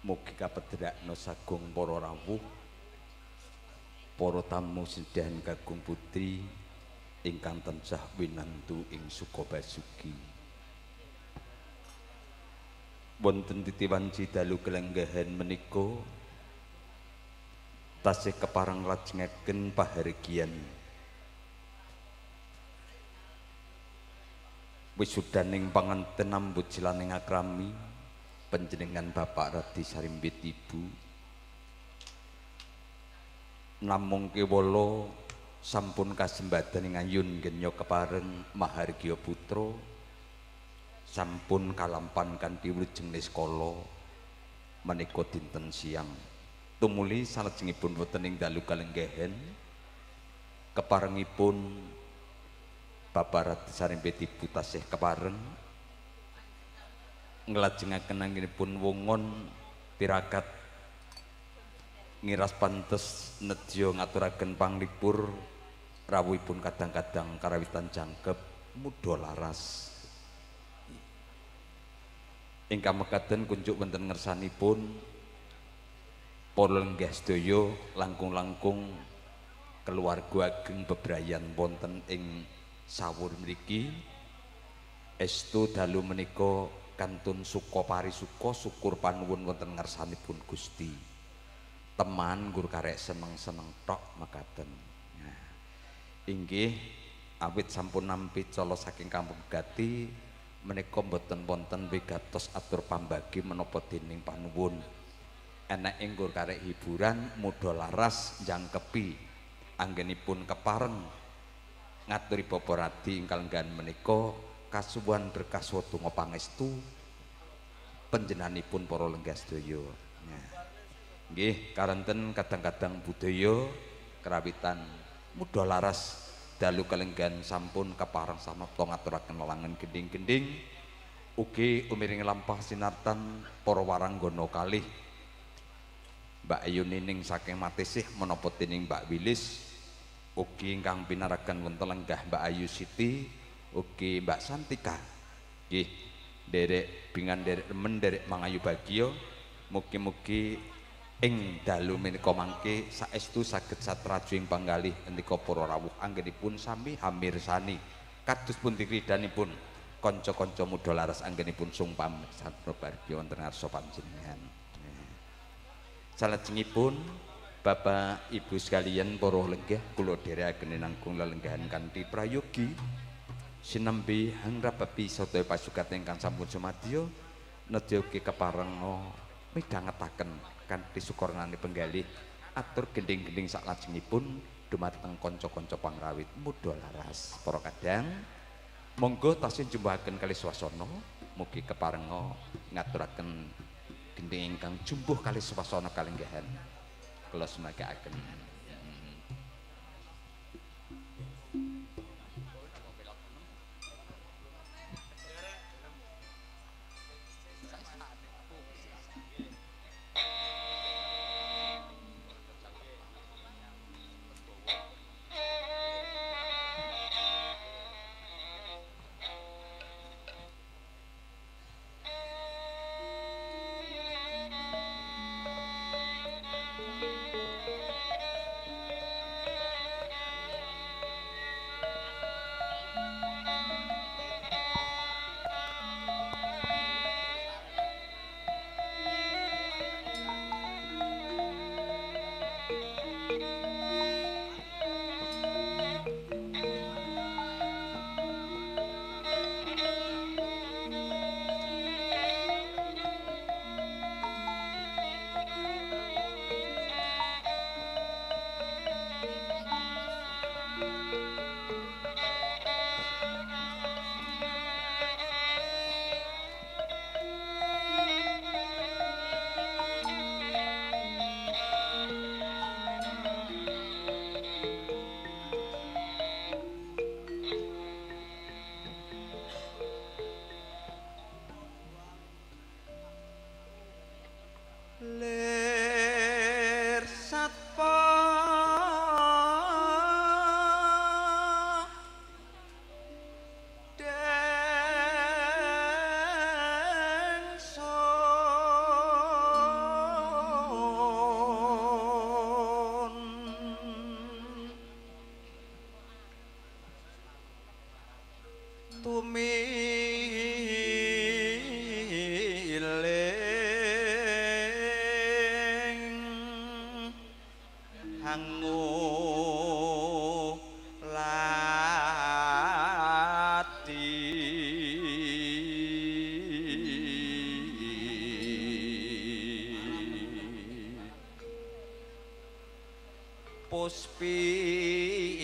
Mugi kapedhakna sagung para rawuh, para tamu sedherek kagung putri ingkang tansah winantu ing suka basuki. Wonten titiwanci dalu kelenggahan menika tasih kepareng lajengaken pahargyan wisudaning panganten ambut silaning akrami panjenengan Bapak Radi Sarimbit Ibu namung kewala sampun kasembadan ing ayun genya kepareng mahargya putra sampun kalampan kanthi wilujeng niskala menika dinten siang tumuli salajengipun wonten ing dalu kalenggahan keparengipun Bapak Radi Sarimbit Ibu tasih kepareng nglajengaken anggenipun wongon tirakat ngiras pantes nedya ngaturaken panglipur rawuhipun kadang-kadang karawitan jangkep muda laras ingkang mekaten kunjuk wonten ngersanipun para lenggah sedaya langkung-langkung keluarga ageng bebrayan wonten ing sawur mriki estu dalu menika kantun suka parisuka syukur panuwun wonten ngersanipun Gusti teman gur karek seneng-seneng tok mekaten. Nah, inggih awit sampun nampi cala saking Kampung Gati menika mboten wonten wigatos atur pambagi menapa dening panuwun enek ing gur karek hiburan muda laras jangkepi anggenipun kepareng ngaturi Bapak Radi ing kalenggahan menika kasuwuhan berkah donga pangestu panjenenganipun para lenggah sedaya. Nah, nggih karanten kadang-kadang budaya kerawitan muda laras dalu kalenggahan sampun kepareng samapta ngaturaken lelangan gending-gending ugi umiring lampah sinartan para waranggana kalih Mbak Ayu Nining saking Matisih menapa dening Mbak Wilis ugi ingkang pinaragan wonten lenggah Mbak Ayu Siti ugi Mbak Santika nggih derek bingan derek remen derek mangayu bagya mugi-mugi ing dalu menika mangke saestu saged satraju ing panggalih endika para rawuh anggenipun sami hamirsani kados pundi kridhanipun kanca-kanca muda laras anggenipun sumpam satrabargi wonten ngarsa panjenengan. Salajengipun Bapak Ibu sekalian para lenggah kula dherekaken nanggung lelenggahan kanthi prayogi sinembe hangrababi sadaya pasukat ingkang sampun sumadya nedya ugi kepareng midhangetaken kanthi sukarnane penggalih atur gending-gending saklajengipun dumateng kanca-kanca pangrawit muda laras para kadang monggo tasih jumbahaken kalih swasana mugi kepareng ngaturaken gending ingkang jumbuh kalih swasana kalenggahan kula sumagakaken. puspita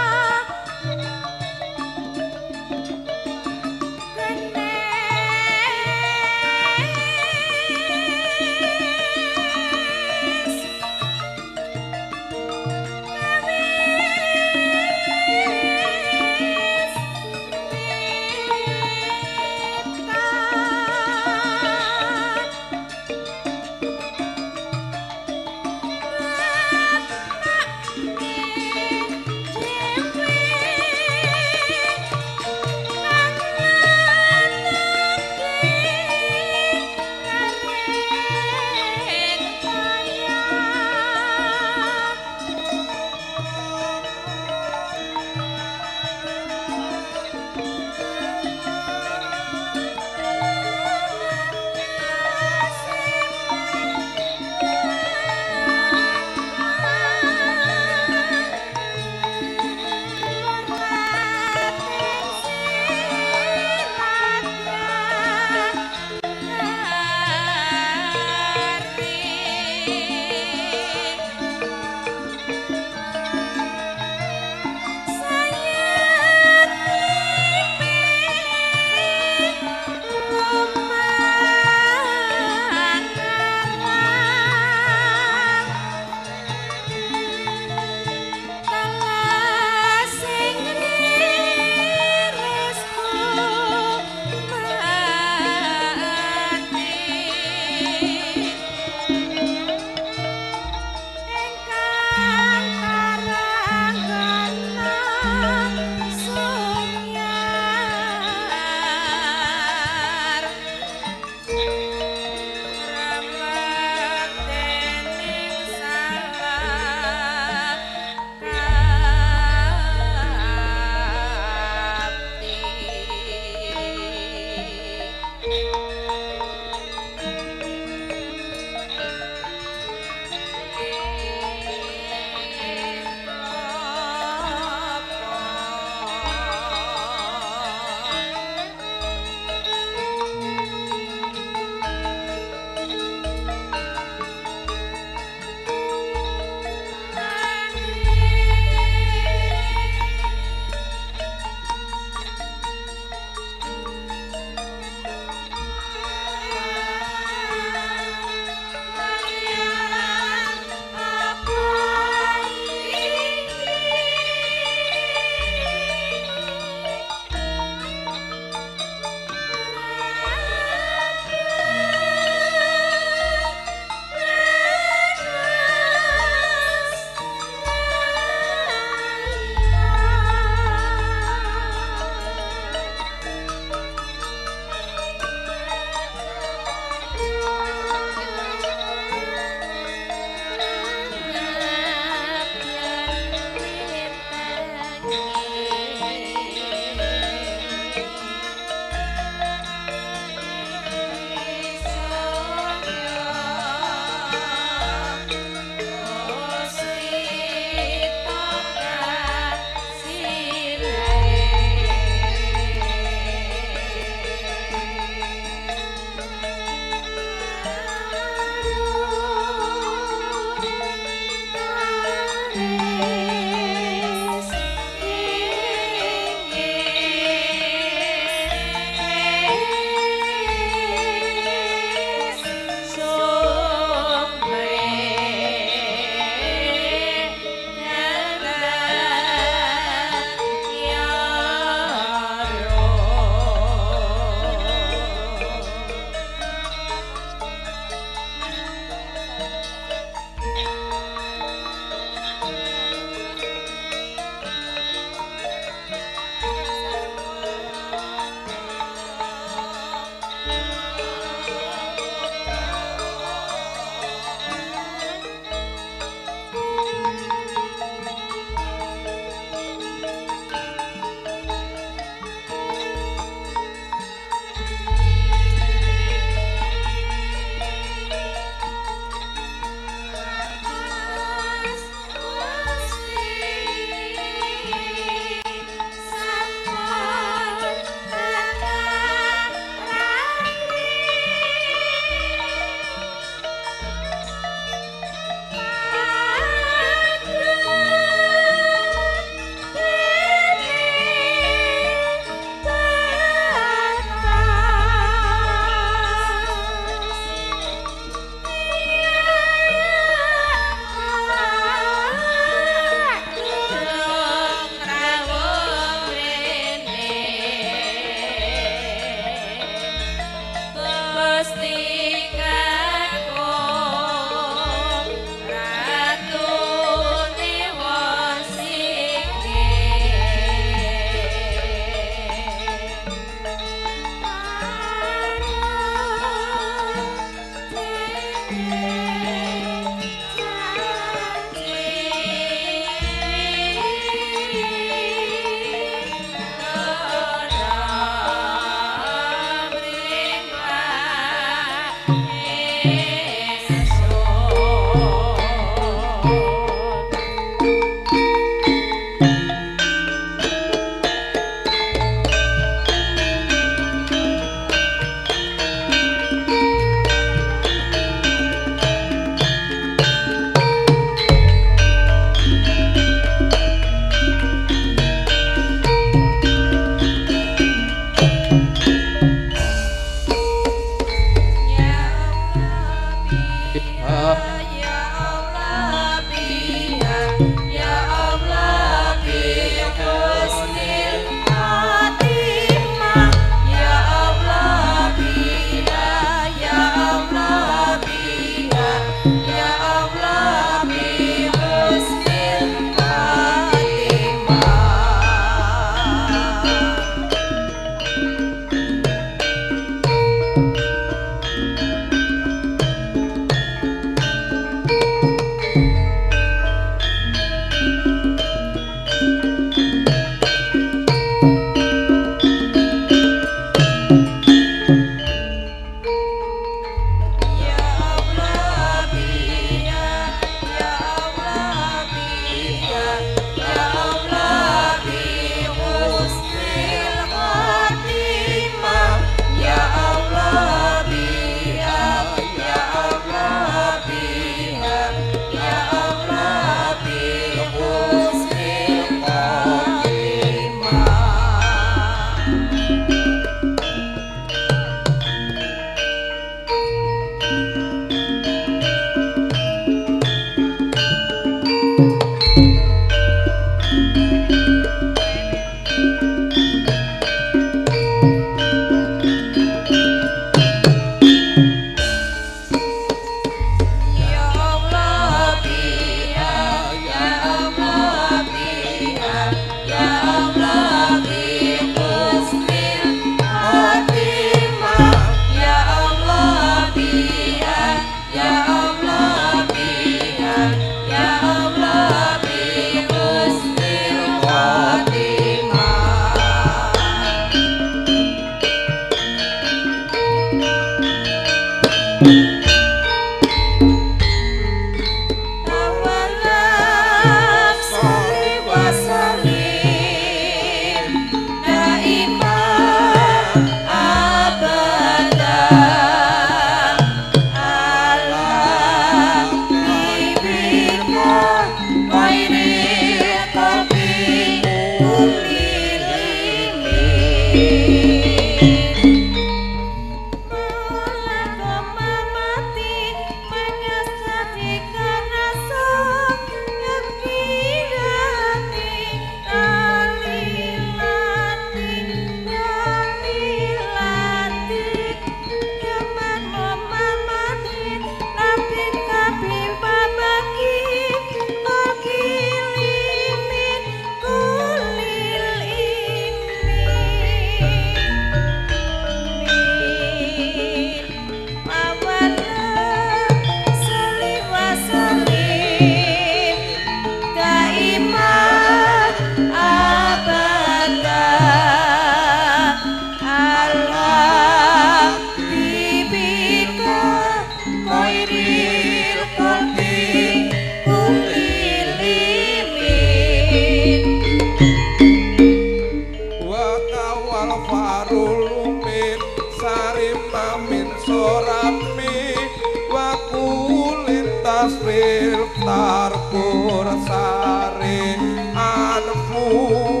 tarpur sari anfuani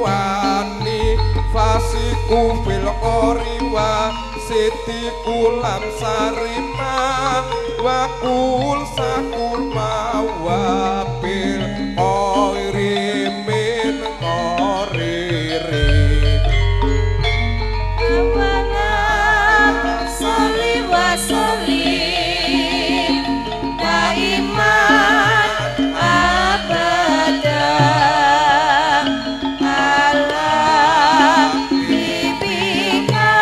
fasiku fil oriwa siti kulam sarima wakul sakul mawapil koiri min koriri soli wasoli daiman abada ala bibika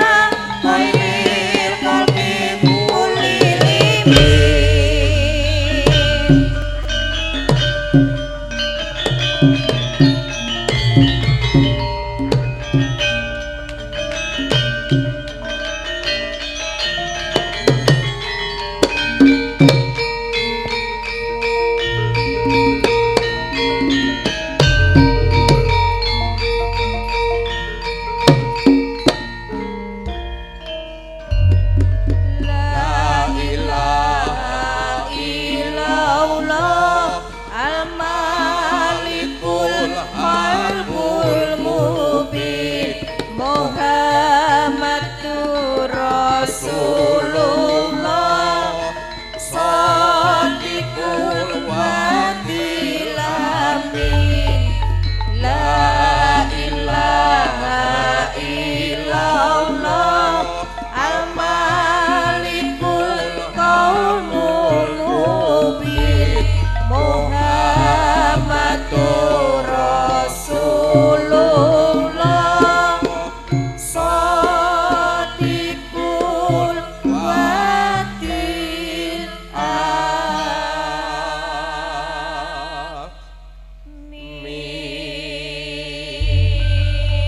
khairil qalbi kulilimi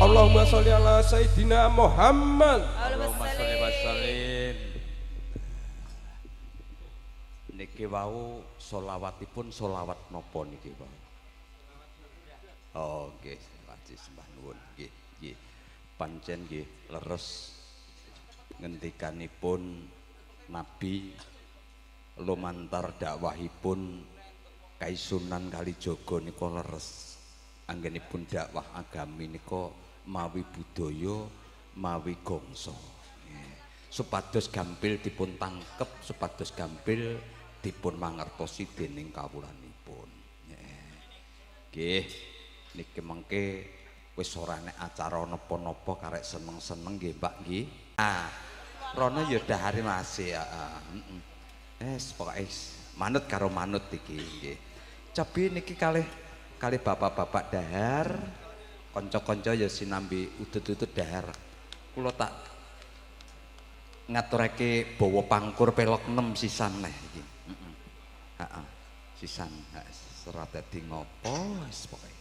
Allahumma sholli ala Sayyidina Muhammad. Allahumma sholli wa sallim. Niki wau sholawatipun sholawat napa niki wau? Oh nggih, wajib sembah nuwun nggih, nggih. Pancen nggih leres ngendikanipun Nabi lumantar dakwahipun Kaisunan Kalijaga nika leres. Anggenipun dakwah agami nika mawi budaya mawi gongso supados gampil dipun tangkep supados gampil dipun mangertosi dening kawulanipun nggih niki mengke wis ora nek acara napa-napa karek seneng-seneng nggih Mbak nggih rono ya dahare masih pokoke manut karo manut iki nggih cebi niki kalih bapak-bapak dahar kanca-kanca ya sinambi udut-udut dahar kula tak ngaturake bawa pangkur pelok 6 sisan neh iki heeh sisan ora dadi ngopo wis pokoke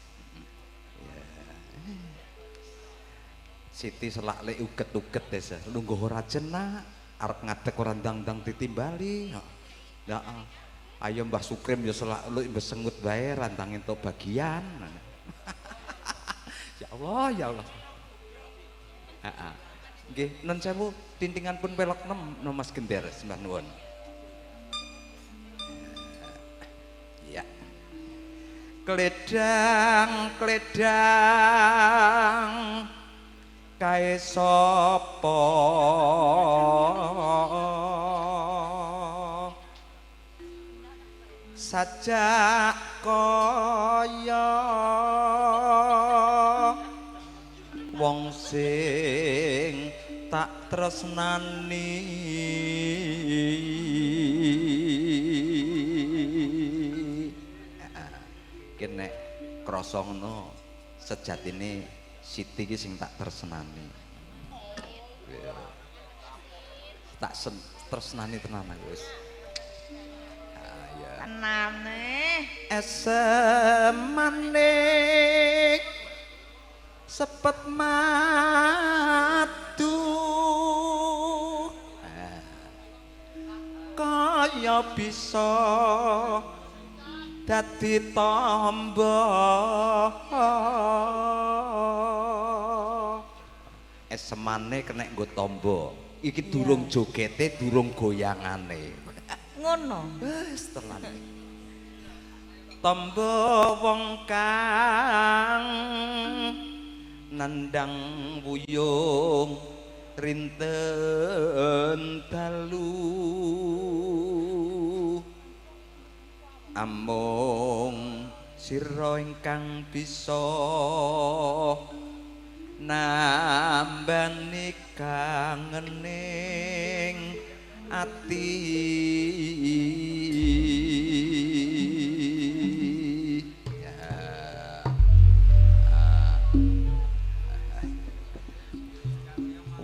Siti selak lek uget-uget desa lungguh ora jenak arep ngadeg ora ndang-ndang ditimbali heeh ayo Mbah Sukrim ya selak lu besengut bae rantang entuk bagian ya Allah ya Allah heeh nggih nun sewu tintingan pun pelok 6 no Mas Gender sembah nuwun ya kledang kae sapa sajak kaya wong sing tak tresnani kene krasa ngono sejatine Siti iki sing tak tresnani tak tresnani tenan aku wis tenane esemane sepet madu kaya bisa dadi tamba esemane kena nggo tamba iki durung jogete durung goyangane ngono wis tenan Tamba wong kang nandang wuyung rinten dalu amung sira ingkang bisa nambani kangening ati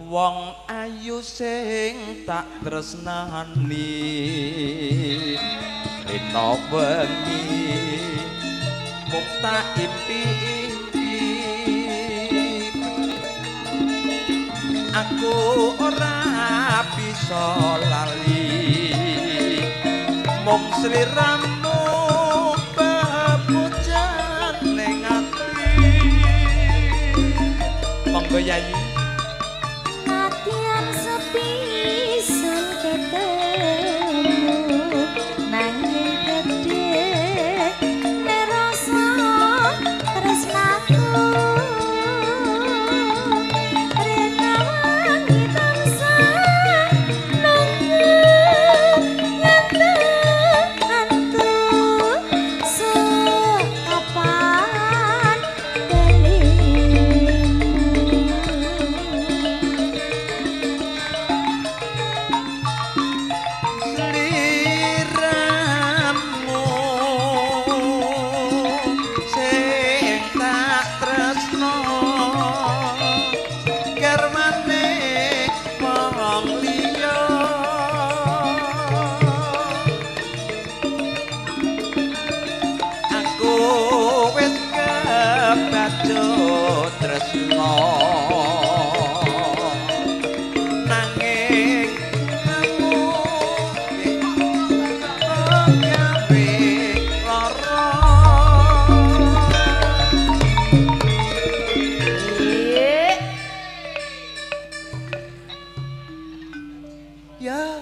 wong ayu sing tak tresnani rina wengi mung tak impi-impi aku ora bisa lali mung sliramu bebujan ning ati monggo yayi Latihan sepisan ketemu nanging gede merasa tresnaku rena wangi tansah nunggu ngantuk sekapan sliramu sing tak tresno garwane wong liya aku wis kebacut tresno nanging kamu gawe lara ya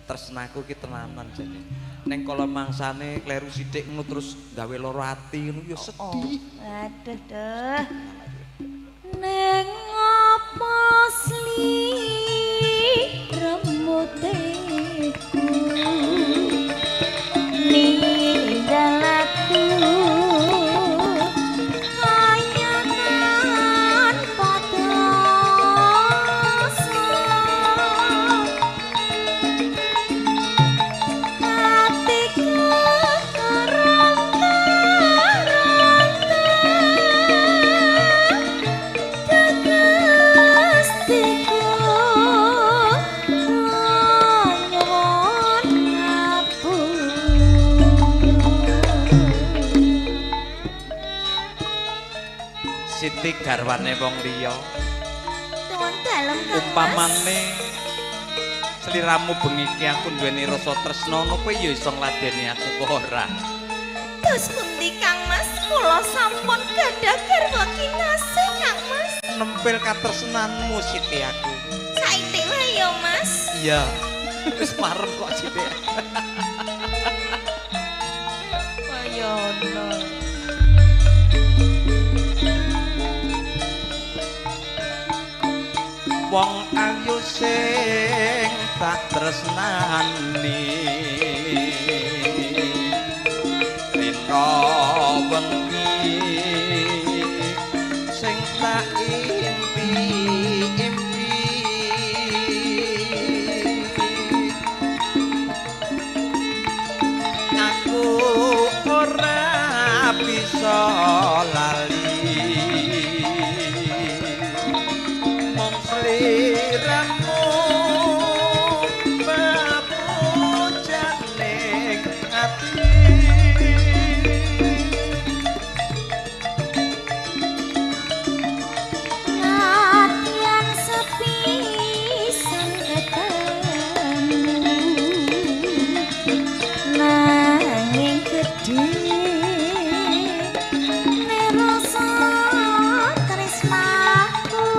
tresnaku ki tenanan jane ning kala mangsane kleru sithik ngono terus gawe lara ati ngono ya sedih Aduh duh. Neng apa sliramuteku ninggalaku kayanan padosa hatiku Dagastiku nyuwun ngapura Siti garwane wong liya Tuwun dalem Kang Mas. umpamane sliramu bengi iki aku duweni rasa tresna ngono kowe ya iso ngladeni aku apa ora Dos pundi Kang Mas? Kula sampun gadah garwa kinasih Kang Mas. nempel katresnanmu Siti aku Saiki wae ya Mas. iya wis marem kok Siti Kaya ono. wong ayu sing tak tresnani rina wengi sing tak impi-impi aku ora bisa lali mong sliramu bebujan ning ati Latihan sepisan ketemu nanging gedhe nerasa tresnaku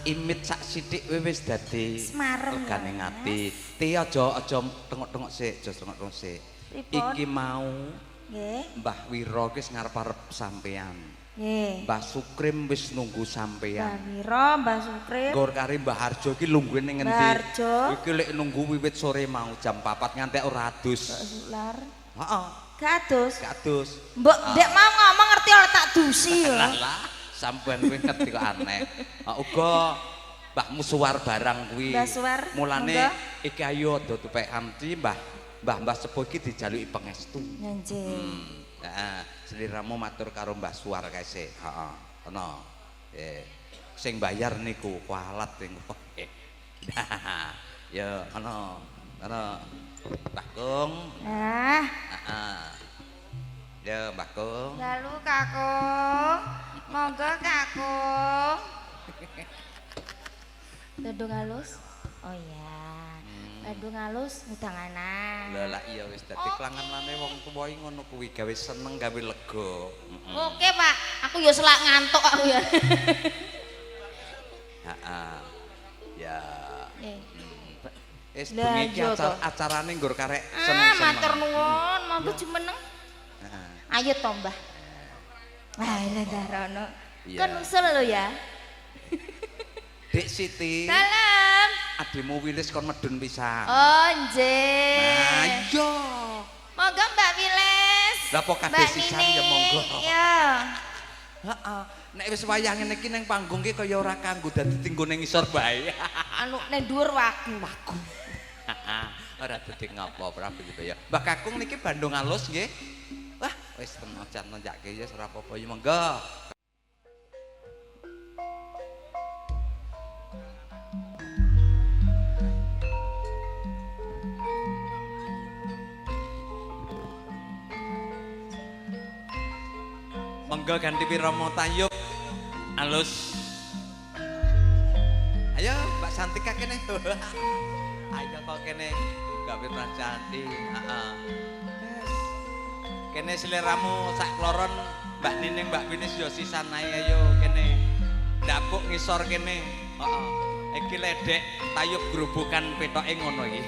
imit sak sithik wis dadi Semarem. regane ngati. Ti aja tengok-tengok sik, aja tengok-tengok sik. Iki mau nggih. Mbah Wira wis ngarep-arep sampean. Nggih. Mbah Sukrim wis nunggu Mbah sampean. Wira, Mbah Sukrim. Nggur kari Mbah Harjo iki lungguhe ning ngendi? Mbah Harjo. Iki lek nunggu wiwit sore mau jam 4 nganti ora adus. Mbak Sular. Heeh, Gak adus. gak adus. Mbok ndek mau ngomong ngerti ora tak dusi ya. Lah, sampean kuwi ngerti kok aneh. Uga Mbahmu Suwar barang kuwi. Mbah Suwar, Mulane monggo. iki ayo do tupekan ti Mbah sepuh iki dijaluki pangestu. Nggih. Heeh, sliramu matur karo Mbah Suwar kae sik. Heeh, ana. Sing bayar niku kualat niku. Nah, ya ana. Ana Mbah Kung. Nah, Heeh. Ya Mbah Kung. lalu Kakung. Monggo Kakung. Bandung halus. Oh iya. Bandung halus mudanganan. Lah lah iya wis dadi klangenane wong tuwa iki ngono kuwi gawe seneng gawe lega. Oke, Pak. Aku ya selak ngantuk aku ya. Heeh. Ya. Nih. Wis Lah, bengi iki iya toh. acarane nggur karek Ah, seneng-seneng. matur nuwun, monggo jumeneng. Heeh. Ayo to, Mbah. Wah, lah Darono. Iya. Kon usul lho ya. Dik Siti, Salam. adhimu Wilis kon medun pisan. Oh, nggih. Nah, iya. Monggo Mbak Wiles. Lah apa kadhe sisan ya monggo. Iya. Heeh. Nek wis wayah ngene iki ning panggung ki kaya ora kanggo dadi tinggo ning ngisor bae. Anu ning dhuwur wagu. Ora dadi ngapa prabu gitu ya. Mbah Kakung niki Bandung halus nggih. Wah, wis tenajan nonjake ya ora apa-apa ya monggo. Monggo ganti Wirama Tayub. Halus. Ayo Mbak Santika kene. Ayo kok kene gawe Prancanti. Heeh. Yes. Kene seleramu sak kloron Mbak Nining Mbak Winis yo sisan ae ayo kene. Ndapuk ngisor kene. Heeh. Iki ledek Tayub grubukan petoke ngono iki.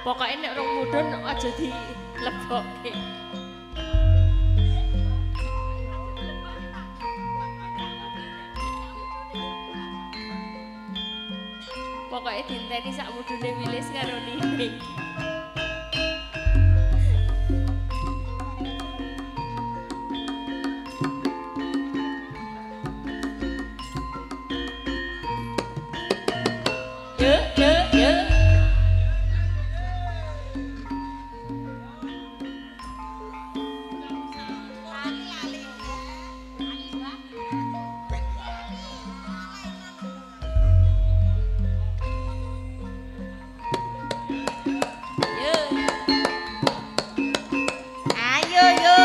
Pokoknya nek rong mudun aja dilebokke. Pokoknya dinteni sak mudune Wilis karo Nining. Yuk. Ayo yo.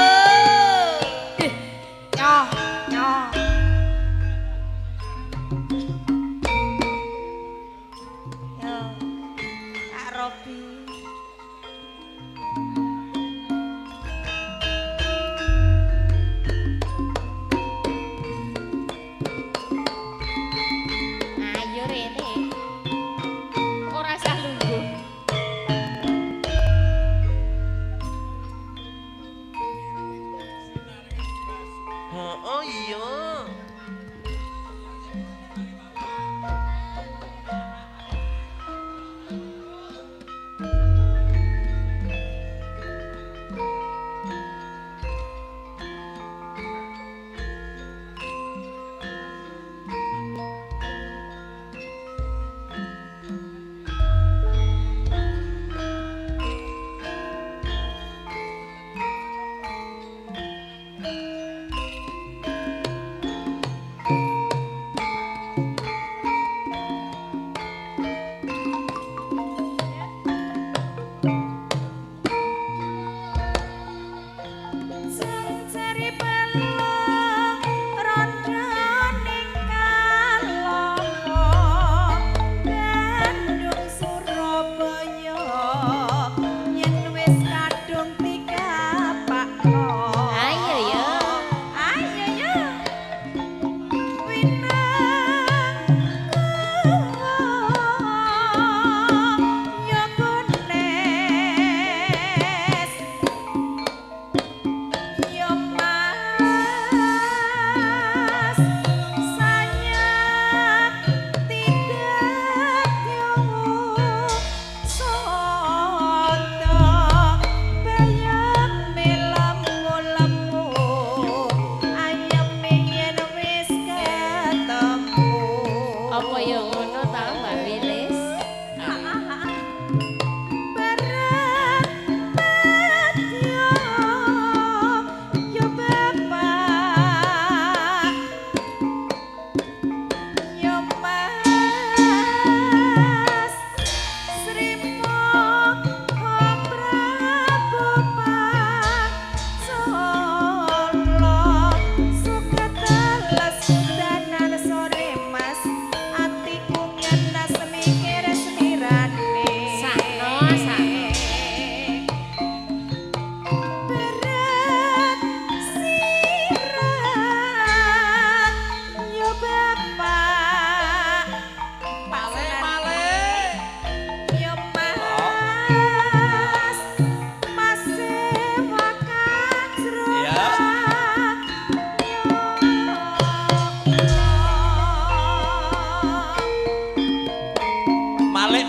Nyoh, nyoh. Yo. Kak Robi. Ayo rene. Ora usah lungguh. Oh iya.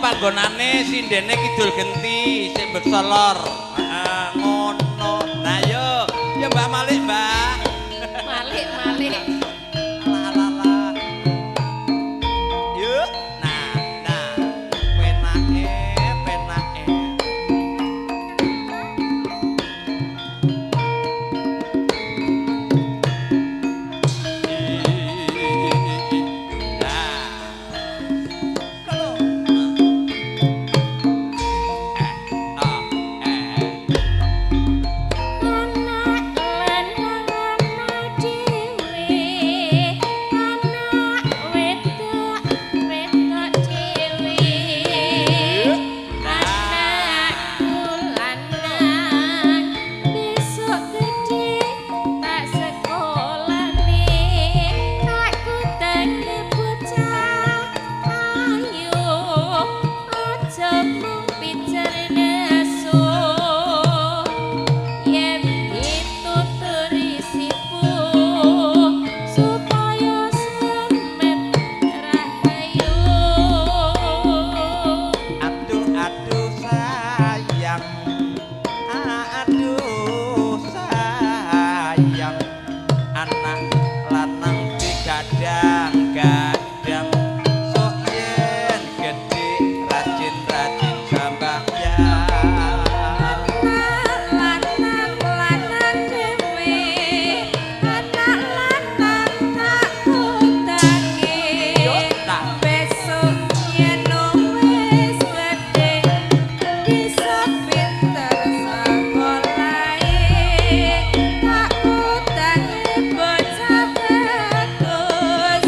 panggonane sindene kidul genti sik beksa lor. Heeh, ngono. Nah yo, yo Mbak Malik, Mbak. Malik. Alah. Yuk. Nah. Penake. Aduh sayang anak lanang digadang-gadang sok yen gede rajin-rajin sembahyang lanang dewe anak lanang tak kutake besok yen wis gede bisa pinter sekolahe tak kutake bocah bagus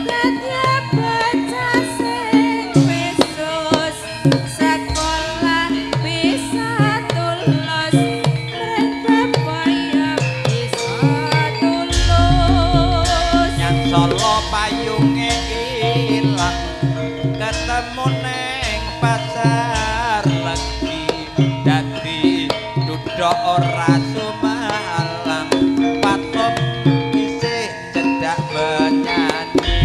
dadya bocah sing pesus sekolah bisa tulus berpaya bisa tulus yang solo payunge ilang ketemu neng pasar lagi dadi duduk ora sumalang patok isih cedak benyanyi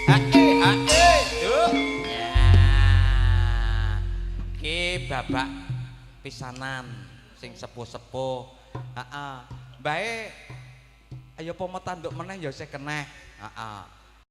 hae tuh ya ki babak pisanan sing sepuh-sepuh heeh bae ayo pomo tanduk meneh ya sik keneh heeh